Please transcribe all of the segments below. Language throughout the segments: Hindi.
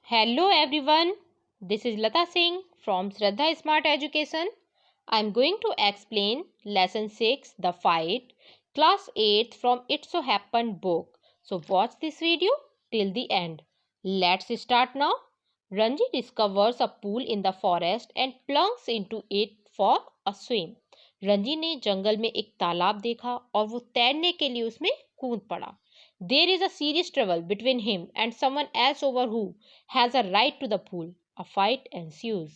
Hello everyone, this is Lata Singh from Shraddha Smart Education. I am going to explain Lesson 6, The Fight, Class 8 from It So Happened book. So watch this video till the end. Let's start now. Ranji discovers a pool in the forest and plunges into it for a swim. Ranji ने जंगल में एक तालाब देखा और वो तैरने के लिए उसमें कूद पड़ा. There is a serious trouble between him and someone else over who has a right to the pool. A fight ensues.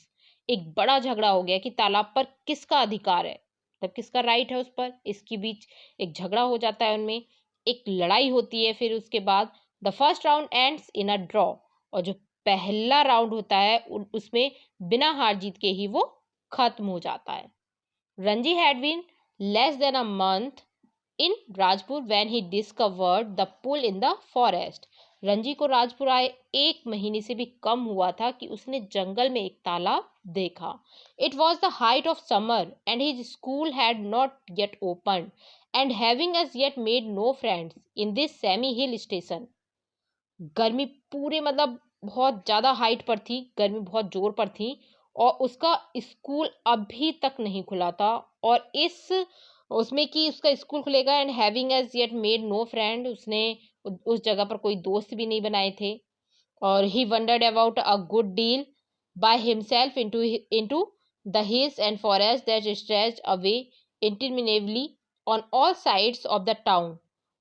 एक बड़ा झगड़ा हो गया कि तालाब पर किसका अधिकार है, मतलब किसका राइट है उस पर. इसके बीच एक झगड़ा हो जाता है, उनमें एक लड़ाई होती है. फिर उसके बाद the first round ends in a draw, और जो पहला राउंड होता है उसमें बिना हार जीत के ही वो खत्म हो जाता है. Ranji had been less than a month in Rajpur when he discovered the pool in the forest. Ranji को राजपुर आए 1 महीने से भी कम हुआ था कि उसने जंगल में एक तालाब देखा. It was the height of summer and his school had not yet opened and having as yet made no friends in this semi hill station. गर्मी पूरे मतलब बहुत ज़्यादा हाइट पर थी, गर्मी बहुत जोर पर थी और उसका स्कूल अभी तक नहीं खुला था. और इस उसमें कि उसका स्कूल खुलेगा and having as yet made no friend, उसने उस जगह पर कोई दोस्त भी नहीं बनाए थे. और he wondered about a good deal by himself into the hills and forest that stretched away interminably on all sides of the town.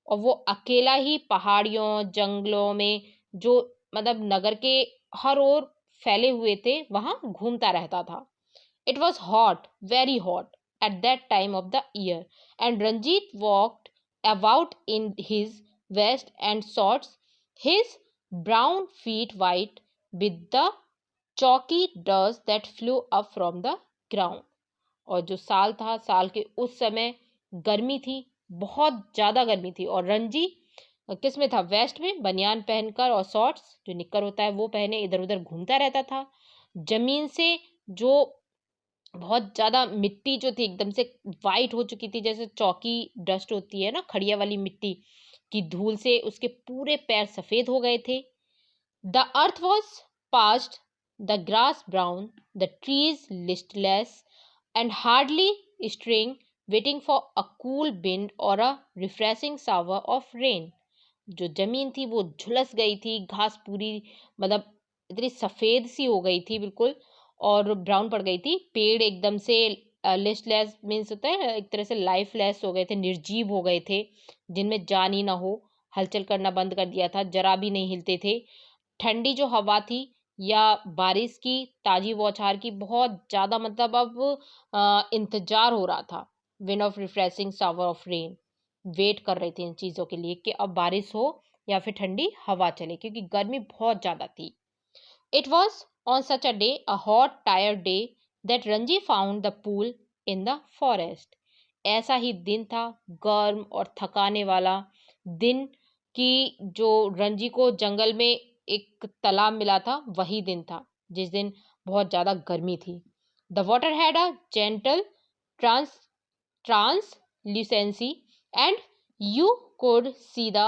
और वो अकेला ही पहाड़ियों जंगलों में जो मतलब नगर के हर ओर फैले हुए थे वहां घूमता रहता था. It was hot, very hot at that time of the year, and Ranjit walked about in his vest and shorts, his brown feet white with the chalky dust that flew up from the ground. और जो साल था, साल के उस समय गर्मी थी, बहुत ज़्यादा गर्मी थी. और रंजी किस में था? वेस्ट में बनियान पहनकर और शॉर्ट्स जो निक्कर होता है वो पहने इधर उधर घूमता रहता था. जमीन से जो बहुत ज़्यादा मिट्टी जो थी एकदम से वाइट हो चुकी थी, जैसे चौकी डस्ट होती है ना, खड़िया वाली मिट्टी की धूल से उसके पूरे पैर सफ़ेद हो गए थे. The earth was past, the grass brown, the trees listless and hardly stirring, waiting for a cool wind or a refreshing shower of rain. जो जमीन थी वो झुलस गई थी, घास पूरी मतलब इतनी सफ़ेद सी हो गई थी बिल्कुल और ब्राउन पड़ गई थी. पेड़ एकदम से लिस्टलेस मीन्स होता है एक तरह से लाइफलेस हो गए थे, निर्जीव हो गए थे, जिनमें जान ही ना हो. हलचल करना बंद कर दिया था, जरा भी नहीं हिलते थे. ठंडी जो हवा थी या बारिश की ताजी बौछार की बहुत ज़्यादा मतलब अब इंतजार हो रहा था. Wind of refreshing shower of rain, wait कर रहे थे इन चीज़ों के लिए कि अब बारिश हो या फिर ठंडी हवा चले, क्योंकि गर्मी बहुत ज़्यादा थी. It was on such a day, a hot tired day, that Ranji found the pool in the forest. ऐसा ही दिन था, गर्म और थकाने वाला दिन, कि जो रंजी को जंगल में एक तालाब मिला था वही दिन था जिस दिन बहुत ज़्यादा गर्मी थी. The water had a gentle translucency and you could see the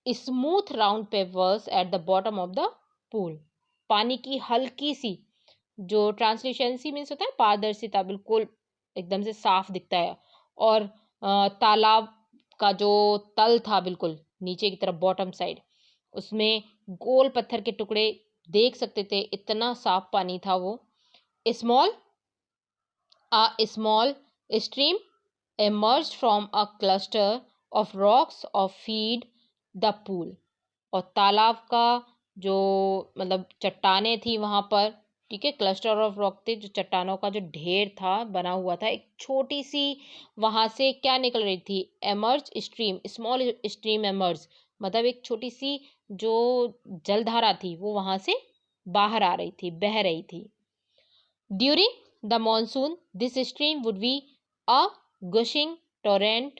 smooth round pebbles at the bottom of the pool. पानी की हल्की सी जो ट्रांसल्यूसेंसी मीन्स होता है पारदर्शिता, बिल्कुल एकदम से साफ दिखता है. और तालाब का जो तल था बिल्कुल नीचे की तरफ बॉटम साइड, उसमें गोल पत्थर के टुकड़े देख सकते थे, इतना साफ पानी था वो. Small a small stream emerged from a cluster of rocks of feed the pool. और तालाब का जो मतलब चट्टाने थी वहाँ पर, ठीक है, क्लस्टर ऑफ रॉक थे, जो चट्टानों का जो ढेर था बना हुआ था, एक छोटी सी वहाँ से क्या निकल रही थी? Emerge stream, small stream emerge, मतलब एक छोटी सी जो जलधारा थी वो वहाँ से बाहर आ रही थी, बह रही थी. During the monsoon, this stream would be a gushing torrent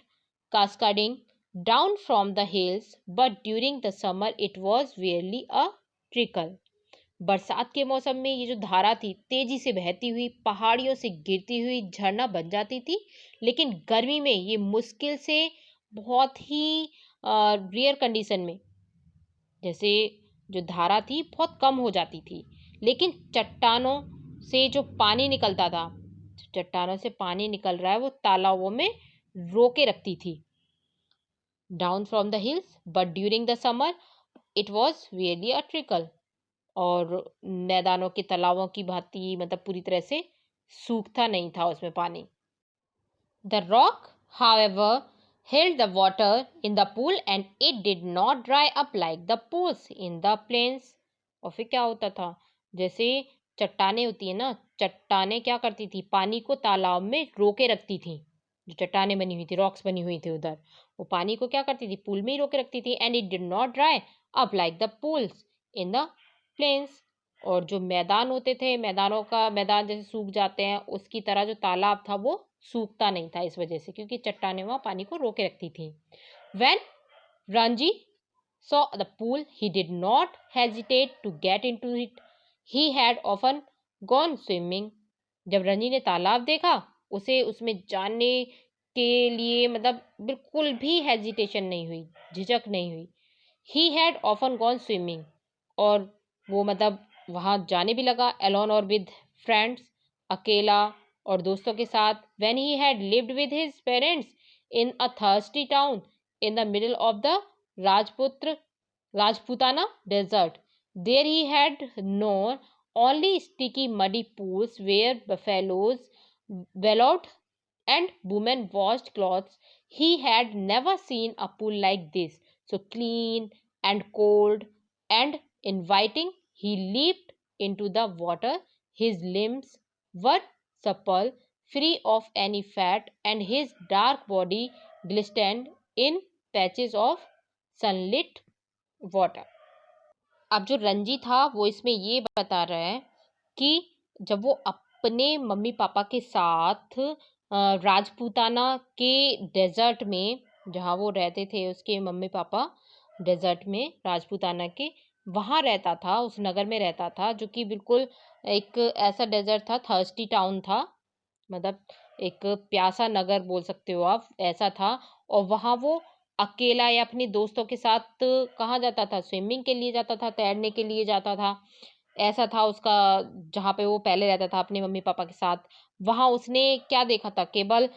cascading down from the hills, but during the summer it was merely a trickle. बरसात के मौसम में ये जो धारा थी तेजी से बहती हुई पहाड़ियों से गिरती हुई झरना बन जाती थी, लेकिन गर्मी में ये मुश्किल से बहुत ही रेयर कंडीशन में, जैसे जो धारा थी बहुत कम हो जाती थी, लेकिन चट्टानों से जो पानी निकलता था, चट्टानों से पानी निकल रहा है वो तालाबों में रोके रखती थी down from the hills, but during the summer it was really a trickle. और मैदानों के तालाबों की भांति मतलब पूरी तरह से सूखता नहीं था उसमें पानी। The rock however held the water in the pool and it did not dry up like the pools in the plains। और फिर क्या होता था, जैसे चट्टाने होती है ना, चट्टाने क्या करती थी, पानी को तालाब में रोके रखती थी। जो चट्टाने बनी हुई थी, रॉक्स बनी हुई थी उधर, वो पानी को क्या करती थी, पूल में ही रोके रखती थी। And it did not dry up like the pools in the plains. और जो मैदान होते थे, मैदानों का मैदान जैसे सूख जाते हैं, उसकी तरह जो तालाब था वो सूखता नहीं था, इस वजह से, क्योंकि चट्टाने वहां पानी को रोके रखती थी। When Ranji saw the pool, he did not hesitate to get into it. He had often gone swimming. जब रंजी ने तालाब देखा, उसे उसमें जाने के लिए मतलब बिल्कुल भी हेजिटेशन नहीं हुई, झिझक नहीं हुई। He had often gone swimming, और वो मतलब वहां जाने भी लगा, alone और with friends, अकेला और दोस्तों के साथ। When he had lived with his parents in a thirsty town in the middle of the Rajputana desert, there he had known only sticky muddy pools where buffaloes bellowed and women washed clothes. He had never seen a pool like this, so clean and cold and inviting. He leaped into the water. His limbs were supple, free of any fat, and his dark body glistened in patches of sunlit water। अब जो रंजी था वो इसमें ये बता रहा है कि जब वो अपने मम्मी पापा के साथ राजपूताना के डेजर्ट में, जहाँ वो रहते थे उसके मम्मी पापा, डेजर्ट में राजपूताना के, वहाँ रहता था, उस नगर में रहता था, जो कि बिल्कुल एक ऐसा डेजर्ट था, थर्स्टी टाउन था, मतलब एक प्यासा नगर बोल सकते हो आप, ऐसा था। और वहाँ वो अकेला या अपने दोस्तों के साथ कहाँ जाता था, स्विमिंग के लिए जाता था, तैरने के लिए जाता था, ऐसा था उसका, जहाँ पे वो पहले रहता था अपने मम्मी पापा के साथ। वहाँ उसने क्या देखा था, केवल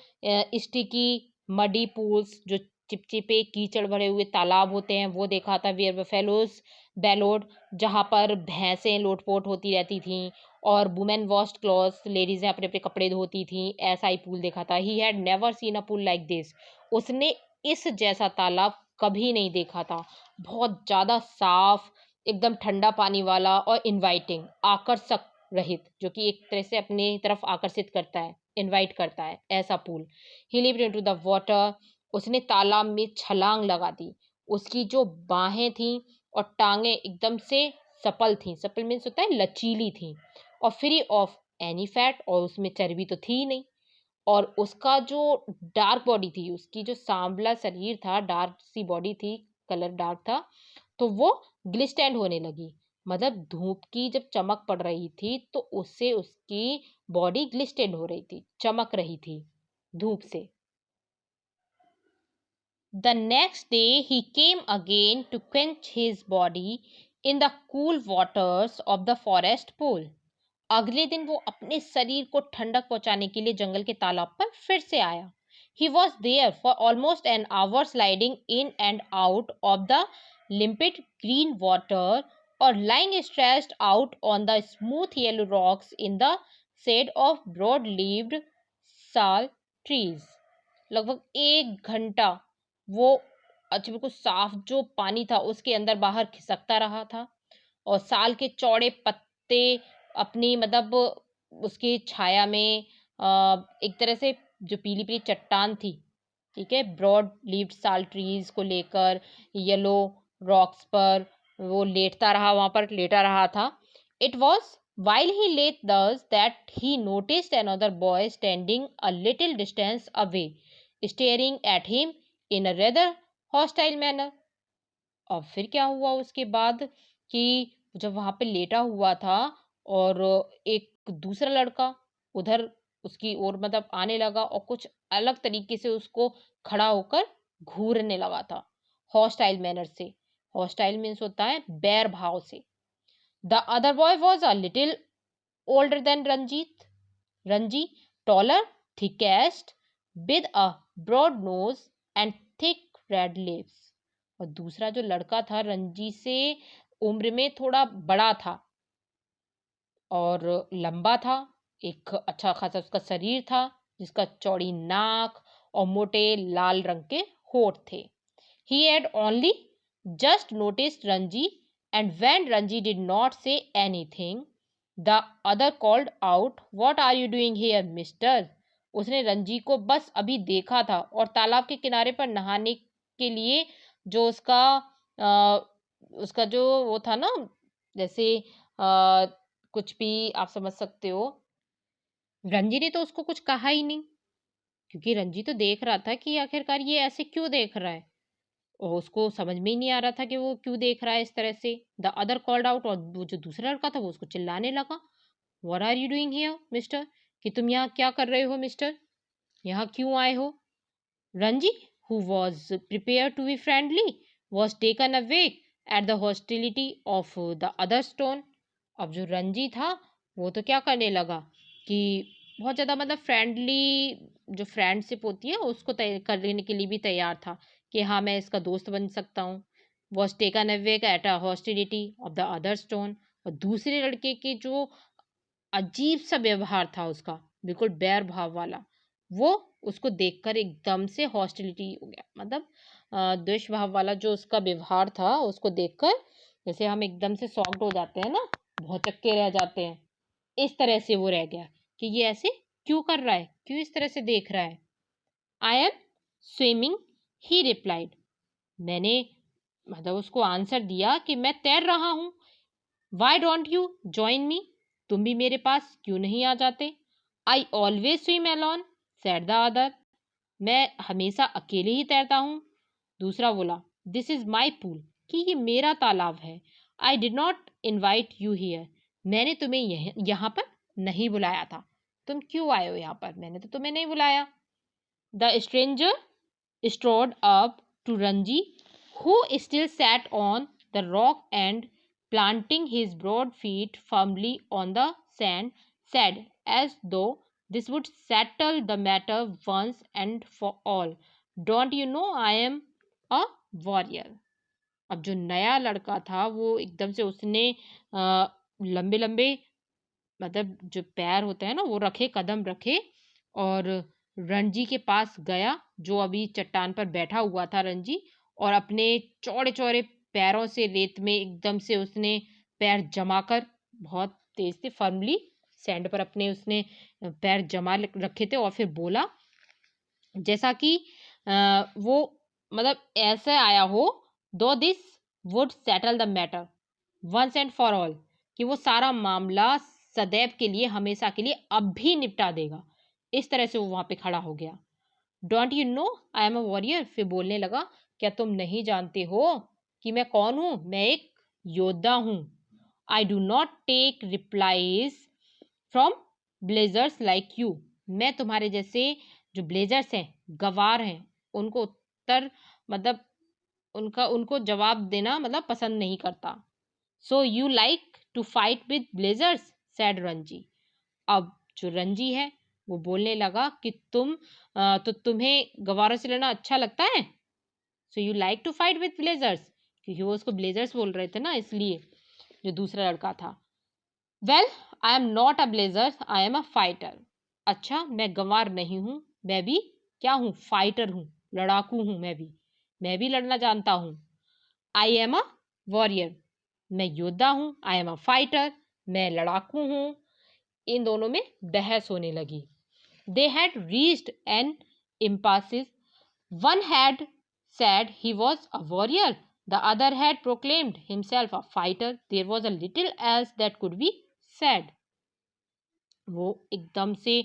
स्टिकी मडी पूल्स, जो चिपचिपे कीचड़ भरे हुए तालाब होते हैं, वो देखा था। वेयर बफेलोज बेलोड, जहाँ पर भैंसें लोटपोट होती रहती थीं, और वुमेन वॉश्ड क्लॉथ्स, लेडीजें अपने अपने कपड़े धोती थीं, ऐसा ही पूल देखा था। He had never seen a pool like this, उसने इस जैसा तालाब कभी नहीं देखा था। बहुत ज़्यादा साफ, एकदम ठंडा पानी वाला और इनवाइटिंग, आकर्षक रहित, जो कि एक तरह से अपनी तरफ आकर्षित करता है, इनवाइट करता है, ऐसा pool. He lived into the water, उसने तालाब में छलांग लगा दी। उसकी जो बाहें थीं और टांगें एकदम से सपल थीं, सपल मीन्स होता है लचीली थीं, और फ्री ऑफ एनी फैट, और उसमें चर्बी तो थी ही नहीं। और उसका जो डार्क बॉडी थी, उसकी जो सांवला शरीर था, डार्क सी बॉडी थी, कलर डार्क था, तो वो ग्लिस्टेंड होने लगी। मतलब धूप की जब चमक पड़ रही थी तो उससे उसकी बॉडी ग्लिस्टेंड हो रही थी, चमक रही थी धूप से। The next day he came again to quench his body in the cool waters of the forest pool। अगले दिन वो अपने शरीर को ठंडक पहुंचाने के लिए जंगल के तालाब पर फिर से आया। He was there for almost an hour sliding in and out of the limpid green water or lying stretched out on the smooth yellow rocks in the shade of broad-leaved sal trees। लगभग 1 घंटा वो अच्छा बिल्कुल साफ जो पानी था उसके अंदर बाहर खिसकता रहा था, और साल के चौड़े पत्ते अपनी मतलब उसकी छाया में एक तरह से जो पीली पीली चट्टान थी, ठीक है, ब्रॉड लीव्ड साल ट्रीज को लेकर येलो रॉक्स पर वो लेटता रहा, वहां पर लेटा रहा था। It was while he lay thus that he noticed another boy standing a little distance away, staring at him in a rather hostile manner। और फिर क्या हुआ उसके बाद कि जब वहां पे लेटा हुआ था और एक दूसरा लड़का उधर उसकी ओर मतलब आने लगा और कुछ अलग तरीके से उसको खड़ा होकर घूरने लगा था, हॉस्टाइल मैनर से। हॉस्टाइल मीन्स होता है बैर भाव से। The other boy was a little older than Ranjit, Ranji taller, thickest, with a broad nose and thick red lips। और दूसरा जो लड़का था रंजी से उम्र में थोड़ा बड़ा था और लंबा था, एक अच्छा खासा उसका शरीर था जिसका चौड़ी नाक और मोटे लाल रंग के होठ थे। He had only just noticed Ranji, and when Ranji did not say anything, the other called out, "What are you doing here, mister?" उसने रंजी को बस अभी देखा था और तालाब के किनारे पर नहाने के लिए जो उसका जो वो था ना, जैसे कुछ भी आप समझ सकते हो। रंजी ने तो उसको कुछ कहा ही नहीं, क्योंकि रंजी तो देख रहा था कि आखिरकार ये ऐसे क्यों देख रहा है, और उसको समझ में ही नहीं आ रहा था कि वो क्यों देख रहा है इस तरह से। द अदर कॉल्ड आउट, और वो जो दूसरा लड़का था वो उसको चिल्लाने लगा, what are you doing here mister, कि तुम यहाँ क्या कर रहे हो मिस्टर, यहाँ क्यों आए हो। Ranji, who was prepare to be friendly, was taken aback at the hostility of the other stone. अब जो रंजी था वो तो क्या करने लगा कि बहुत ज़्यादा मतलब फ्रेंडली, जो फ्रेंडशिप होती है उसको करने के लिए भी तैयार था कि हाँ मैं इसका दोस्त बन सकता हूँ। Was taken aback at a hostility of the other stone, और दूसरे लड़के के जो अजीब सा व्यवहार था उसका, बिल्कुल बैर भाव वाला, वो उसको देखकर एकदम से हॉस्टिलिटी हो गया, मतलब द्वेष भाव वाला जो उसका व्यवहार था उसको देखकर जैसे हम एकदम से शॉक्ड हो जाते हैं ना, बहुत चक्के रह जाते हैं, इस तरह से वो रह गया कि ये ऐसे क्यों कर रहा है, क्यों इस तरह से देख रहा है। I am swimming, he replied, मैंने मतलब उसको आंसर दिया कि मैं तैर रहा हूँ। Why don't you join me, तुम भी मेरे पास क्यों नहीं आ जाते। I always swim alone, said the other, मैं हमेशा अकेले ही तैरता हूँ। दूसरा बोला, दिस इज माई पूल, कि ये मेरा तालाब है। I did not invite you here, मैंने तुम्हें यहाँ पर नहीं बुलाया था, तुम क्यों आए हो यहाँ पर, मैंने तो तुम्हें नहीं बुलाया। The stranger strode up to Ranji, who still sat on the rock and, planting his broad feet firmly on the sand, said, as though this would settle the matter once and for all, "Don't you know I am a warrior?" अब जो नया लड़का था वो एकदम से उसने लंबे लंबे मतलब जो पैर होते हैं ना वो रखे, कदम रखे, और रणजी के पास गया जो अभी चट्टान पर बैठा हुआ था रणजी, और अपने चौड़े चौड़े पैरों से रेत में एकदम से उसने पैर जमाकर बहुत तेज से फर्मली सैंड पर अपने उसने पैर जमा रखे थे, और फिर बोला जैसा कि वो मतलब ऐसे आया हो, though this would settle the matter once and for all, कि वो सारा मामला सदैव के लिए हमेशा के लिए अब भी निपटा देगा। इस तरह से वो वहां पे खड़ा हो गया। Don't you know I am a warrior, फिर बोलने लगा, क्या तुम नहीं जानते हो कि मैं कौन हूं, मैं एक योद्धा हूं। I do not take replies from blazers like you, मैं तुम्हारे जैसे जो ब्लेजर्स हैं, गवार हैं, उनको उत्तर मतलब उनको जवाब देना मतलब पसंद नहीं करता। So you like to fight with blazers, said Ranji. अब जो रंजी है वो बोलने लगा कि तो तुम्हें गवारों से लड़ना अच्छा लगता है। So you like to fight with blazers, क्योंकि वो उसको ब्लेजर्स बोल रहे थे ना, इसलिए जो दूसरा लड़का था। Well I am not a blazer, I am a fighter. अच्छा मैं गंवार नहीं हूं, मैं भी क्या हूं, फाइटर हूं, लड़ाकू हूं, मैं भी लड़ना जानता हूं। आई एम अ वॉरियर, मैं योद्धा हूं, आई एम अ फाइटर, मैं लड़ाकू हूं। इन दोनों में बहस होने लगी। They had reached N impasse. One had said he was a warrior, the other had proclaimed himself a fighter. There was a little else that could be said. वो एकदम से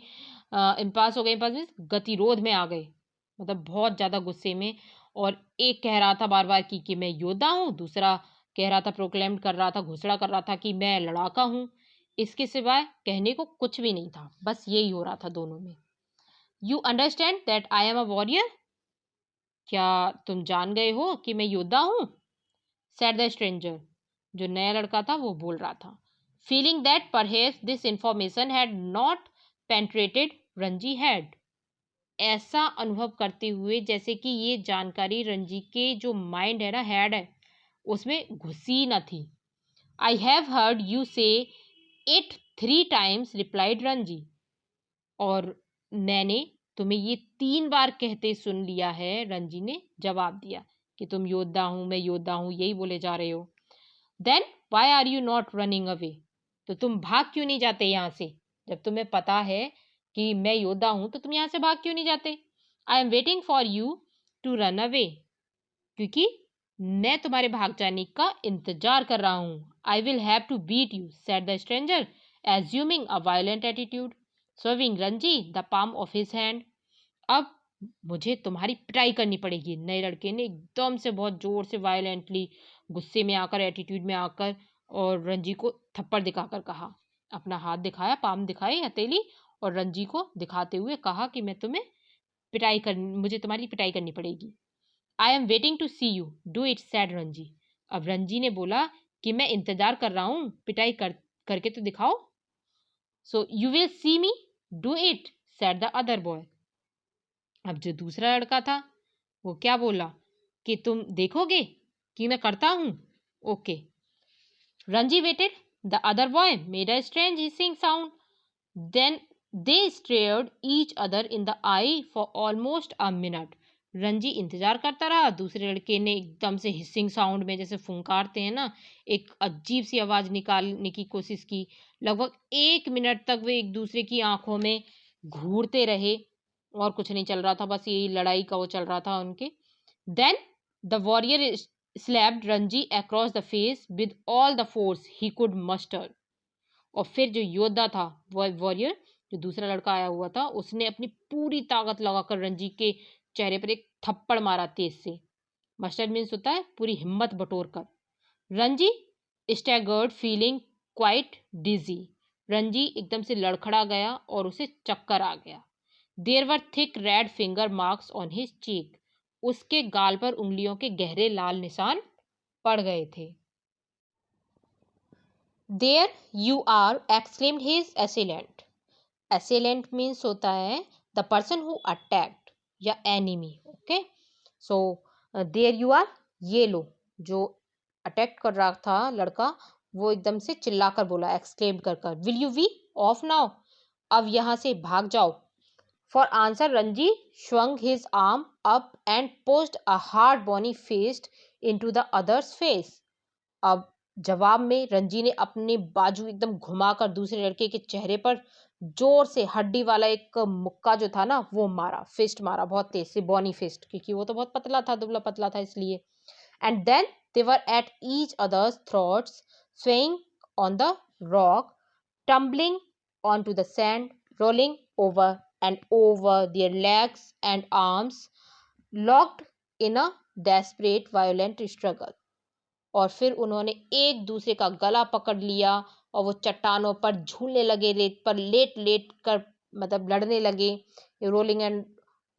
इम्पास हो गए, इम्पास मीन्स गतिरोध में आ गए, मतलब बहुत ज़्यादा गुस्से में। और एक कह रहा था बार बार कि मैं योद्धा हूँ, दूसरा कह रहा था, प्रोक्लेम कर रहा था, घोषणा कर रहा था कि मैं लड़ाका हूँ। इसके सिवाय कहने को कुछ भी नहीं था, बस यही हो रहा था दोनों में। You understand that I am a warrior, क्या तुम जान गए हो कि मैं योद्धा हूँ। said the stranger. जो नया लड़का था वो बोल रहा था. Feeling that perhaps this information had not penetrated Ranji head. ऐसा अनुभव करते हुए जैसे कि ये जानकारी रंजी के जो माइंड है ना, हेड है, उसमें घुसी न थी. I have heard you say it 3 times, replied Ranji. और मैंने तुम्हें ये 3 बार कहते सुन लिया है, रंजी ने जवाब दिया, कि तुम योद्धा हूं, मैं योद्धा हूं, यही बोले जा रहे हो. Then why are you not running away? तो तुम भाग क्यों नहीं जाते यहाँ से? जब तुम्हें पता है कि मैं योद्धा हूं तो तुम यहाँ से भाग क्यों नहीं जाते? I am waiting for you to run away. क्योंकि मैं तुम्हारे भाग जाने का इंतजार कर रहा हूं. I will have to beat you, said the stranger, assuming a violent attitude, serving Ranji the palm of his hand. अब मुझे तुम्हारी पिटाई करनी पड़ेगी, नए लड़के ने एकदम से बहुत जोर से वायलेंटली गुस्से में आकर, एटीट्यूड में आकर, और रंजी को थप्पड़ दिखाकर कहा. अपना हाथ दिखाया, पाम दिखाई, हथेली, और रंजी को दिखाते हुए कहा कि मुझे तुम्हारी पिटाई करनी पड़ेगी. I am waiting to see you do it, said Ranji. अब रंजी ने बोला कि मैं इंतजार कर रहा हूं, पिटाई करके तो दिखाओ. So you will see me do it, sad the other boy. अब जो दूसरा लड़का था वो क्या बोला कि तुम देखोगे कि मैं करता हूं. Okay. Ranji waited. The other boy made a strange hissing sound. Then they stared each other in the eye for almost a minute. Ranji इंतजार करता रहा. दूसरे लड़के ने एकदम से हिसिंग साउंड में, जैसे फुंकारते हैं ना, एक अजीब सी आवाज निकालने की कोशिश की. लगभग 1 मिनट तक वे एक दूसरे की आंखों में घूरते रहे और कुछ नहीं चल रहा था, बस यही लड़ाई का वो चल रहा था उनके. Then the warrior slapped Ranji across the face with all the force he could muster. और फिर जो योद्धा था, वॉरियर, जो दूसरा लड़का आया हुआ था, उसने अपनी पूरी ताकत लगाकर रंजी के चेहरे पर एक थप्पड़ मारा तेज से. मस्टर्ड मीन्स होता है पूरी हिम्मत बटोर कर. Ranji staggered feeling quite dizzy. Ranji एकदम से लड़खड़ा गया और उसे चक्कर आ गया. There were thick red finger marks on his cheek. उसके गाल पर उंगलियों के गहरे लाल निशान पड़ गए थे. There you are, exclaimed his assailant. assailant means होता है द पर्सन हु अटैक्ड या enemy. Okay. So there you are, ये लो. जो अटैक कर रहा था लड़का, वो एकदम से चिल्लाकर बोला, एक्सक्लेम्ड कर, will you be off now, अब यहाँ से भाग जाओ. For answer, Ranji swung his arm up and pushed a hard bony fist into the other's face. अब जवाब में रंजी ने अपने बाजू एकदम घुमाकर दूसरे लड़के के चेहरे पर जोर से हड्डी वाला एक मुक्का जो था ना, वो मारा. फिस्ट मारा बहुत तेज से, बॉनी फिस्ट, क्योंकि वो तो बहुत पतला था, दुबला पतला था इसलिए. And then they were at each other's throats, swaying on the rock, tumbling onto the sand, rolling over and over, their legs and arms locked in a desperate violent struggle. और फिर उन्होंने एक दूसरे का गला पकड़ लिया और वो चट्टानों पर झूलने लगे, रेत पर लेट लेट कर, मतलब लड़ने लगे. रोलिंग एंड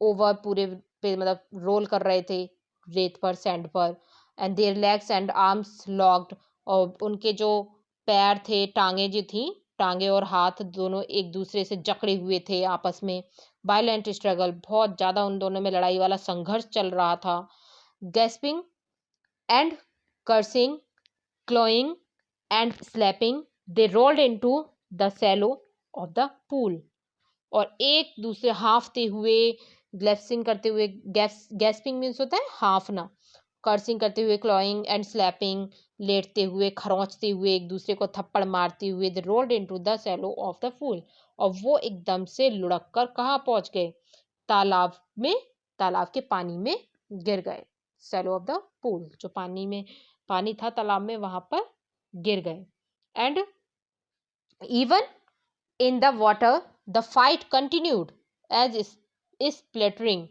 ओवर, पूरे पे मतलब रोल कर रहे थे रेत पर, सैंड पर. And there legs and arms locked. और उनके जो पैर थे, टांगे जो थी, टांगे और हाथ दोनों एक दूसरे से जकड़े हुए थे आपस में. वायलेंट स्ट्रगल, बहुत ज्यादा उन दोनों में लड़ाई वाला संघर्ष चल रहा था. Gasping and cursing, clawing and slapping, they rolled into the shallow of the pool. और एक दूसरे हाफते हुए, ग्लेप्सिंग करते हुए, गैस्पिंग मीन्स होता है हाफना, कर्सिंग करते हुए, क्लॉइंग एंड स्लैपिंग, लेटते हुए, खरोंचते हुए, एक दूसरे को थप्पड़ मारते हुए, दे rolled into the shallow of the pool. और वो एकदम से लुढ़क कर कहाँ पहुंच गए? तालाब में, तालाब के पानी में गिर गए. शैलो ऑफ द पूल, जो पानी था तालाब में, वहां पर गिर गए. And even in the water the fight continued as splattering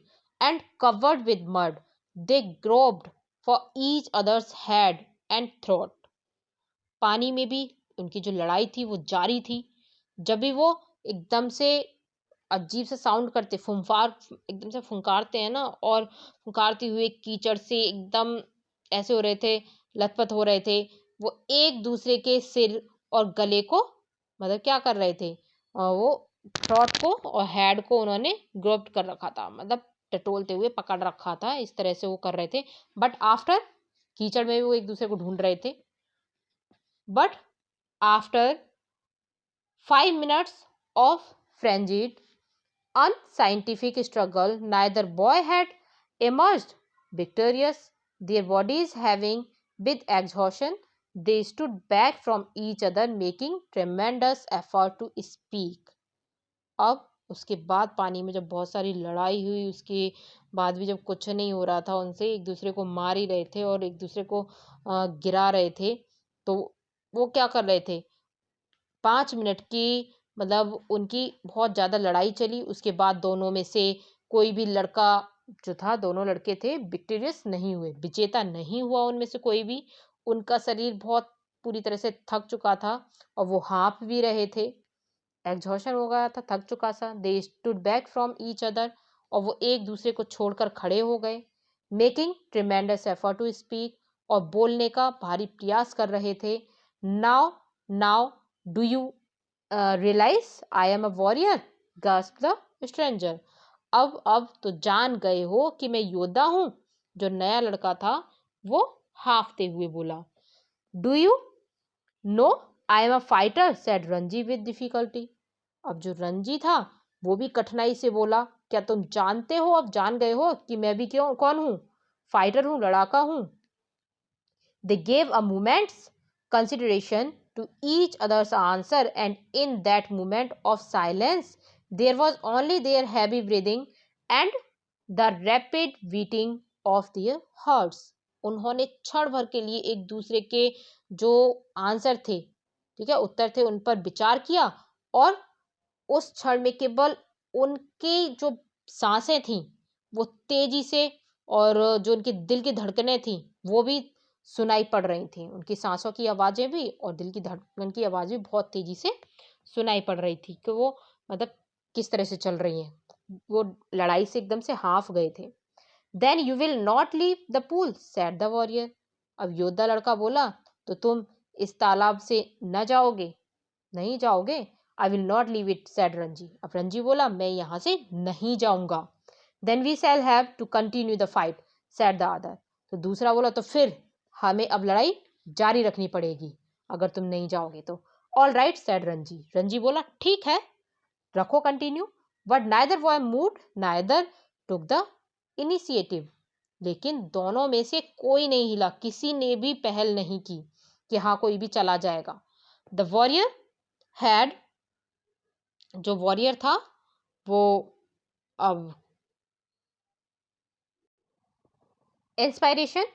and covered with mud. They groped for each other's head and throat. पानी में भी उनकी जो लड़ाई थी वो जारी थी. जब भी वो एकदम से अजीब सा साउंड करते, एकदम से फुंकारते हैं ना, और फुंकारते हुए कीचड़ से एकदम ऐसे हो रहे थे लथपथ हो रहे थे। वो एक दूसरे के सिर और गले को मतलब क्या कर रहे थे, वो थ्रॉट को और हेड को उन्होंने ग्रोप्ड कर रखा था, मतलब टटोलते हुए पकड़ रखा था, इस तरह से वो कर रहे थे। बट आफ्टर, कीचड़ में भी वो एक दूसरे को ढूंढ रहे थे। But after 5 minutes of frenzied, unscientific struggle, neither boy had emerged victorious. Their bodies having with exhaustion, they stood back from each other, making tremendous effort to speak. अब उसके बाद पानी में जब बहुत सारी लड़ाई हुई, उसके बाद भी जब कुछ नहीं हो रहा था उनसे, एक दूसरे को मार ही रहे थे और एक दूसरे को गिरा रहे थे, तो वो क्या कर रहे थे, 5 मिनट की मतलब उनकी बहुत ज़्यादा लड़ाई चली। उसके बाद दोनों में से कोई भी लड़का जो था, दोनों लड़के थे, विक्टोरियस नहीं हुए, विजेता नहीं हुआ उनमें से कोई भी। उनका शरीर बहुत पूरी तरह से थक चुका था और वो हाँफ भी रहे थे, एग्जॉशन हो गया था, थक चुका सा। They stood back from each other, और वो एक दूसरे को छोड़कर खड़े हो गए। Making tremendous effort to speak, और बोलने का भारी प्रयास कर रहे थे। Now now do you realize I am a warrior, gasp the stranger. अब तो जान गए हो कि मैं योद्धा हूं, जो नया लड़का था वो हाफते हुए बोला। Do you know I am a fighter, said Ranji with difficulty. अब जो रंजी था वो भी कठिनाई से बोला, क्या तुम जानते हो, अब जान गए हो कि मैं भी क्यों कौन हूं, फाइटर हूं, लड़ाका हूं। They gave a moment's consideration to each other's answer, and in that moment of silence, there was only their heavy breathing and the rapid beating of their hearts. उन्होंने क्षण भर के लिए एक दूसरे के जो आंसर थे, ठीक है, उत्तर थे, उन पर विचार किया, और उस क्षण में केवल उनकी जो सांसें थीं वो तेजी से, और जो उनके दिल की धड़कनें थीं वो भी सुनाई पड़ रही थी। उनकी सांसों की आवाजें भी और दिल की धड़कन की आवाज भी बहुत तेजी से सुनाई पड़ रही थी कि वो मतलब किस तरह से चल रही हैं। वो लड़ाई से एकदम से हाफ गए थे। Then you will not leave the pool, said the warrior. अब योद्धा लड़का बोला, तो तुम इस तालाब से न जाओगे, नहीं जाओगे। I will not leave it, said Ranji. अब रंजी बोला, मैं यहां से नहीं जाऊंगा। Then we shall have to continue the fight, said the other. तो दूसरा बोला, तो फिर हमें अब लड़ाई जारी रखनी पड़ेगी अगर तुम नहीं जाओगे तो। All right, said Ranji. Ranji बोला, ठीक है, रखो continue. But neither boy moved, neither took the initiative. लेकिन दोनों में से कोई नहीं हिला, किसी ने भी पहल नहीं की कि हाँ कोई भी चला जाएगा। द वॉरियर हैड, जो वॉरियर था वो अब इंस्पायरेशन,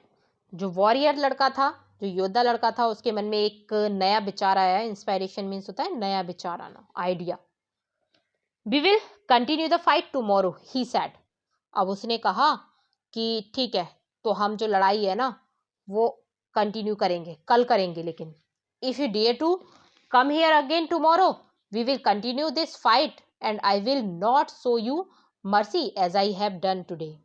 जो वॉरियर लड़का था, जो योद्धा लड़का था, उसके मन में एक नया विचार आया। इंस्पायरेशन मीन्स होता है नया विचार आना, idea. We will continue the fight tomorrow, he said. अब उसने कहा कि ठीक है, तो हम जो लड़ाई है ना वो कंटिन्यू करेंगे, कल करेंगे, लेकिन if you dare to come here again tomorrow, we will continue this fight and I will not show you mercy as I have done today.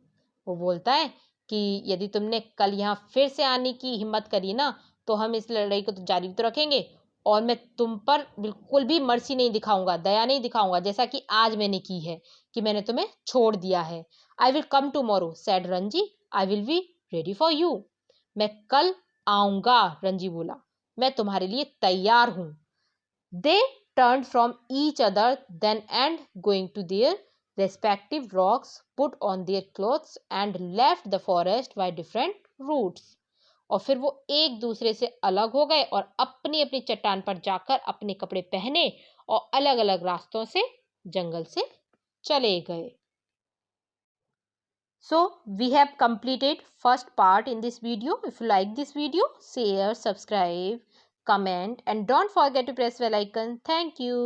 वो बोलता है कि यदि तुमने कल यहाँ फिर से आने की हिम्मत करी ना, तो हम इस लड़ाई को तो जारी तो रखेंगे, और मैं तुम पर बिल्कुल भी मर्सी नहीं दिखाऊंगा, दया नहीं दिखाऊंगा, जैसा कि आज मैंने की है कि मैंने तुम्हें छोड़ दिया है। I will come tomorrow, said Ranji, I will be ready for you. मैं कल आऊंगा, रंजी बोला, मैं तुम्हारे लिए तैयार हूं। दे turned from each other then, and going to their respective rocks, put on their clothes and left the forest by different routes. और फिर वो एक दूसरे से अलग हो गए और अपनी अपनी चट्टान पर जाकर अपने कपड़े पहने और अलग अलग रास्तों से जंगल से चले गए। So we have completed first part in this video. If you like this video, share, subscribe, comment and don't forget to press bell icon. Thank you.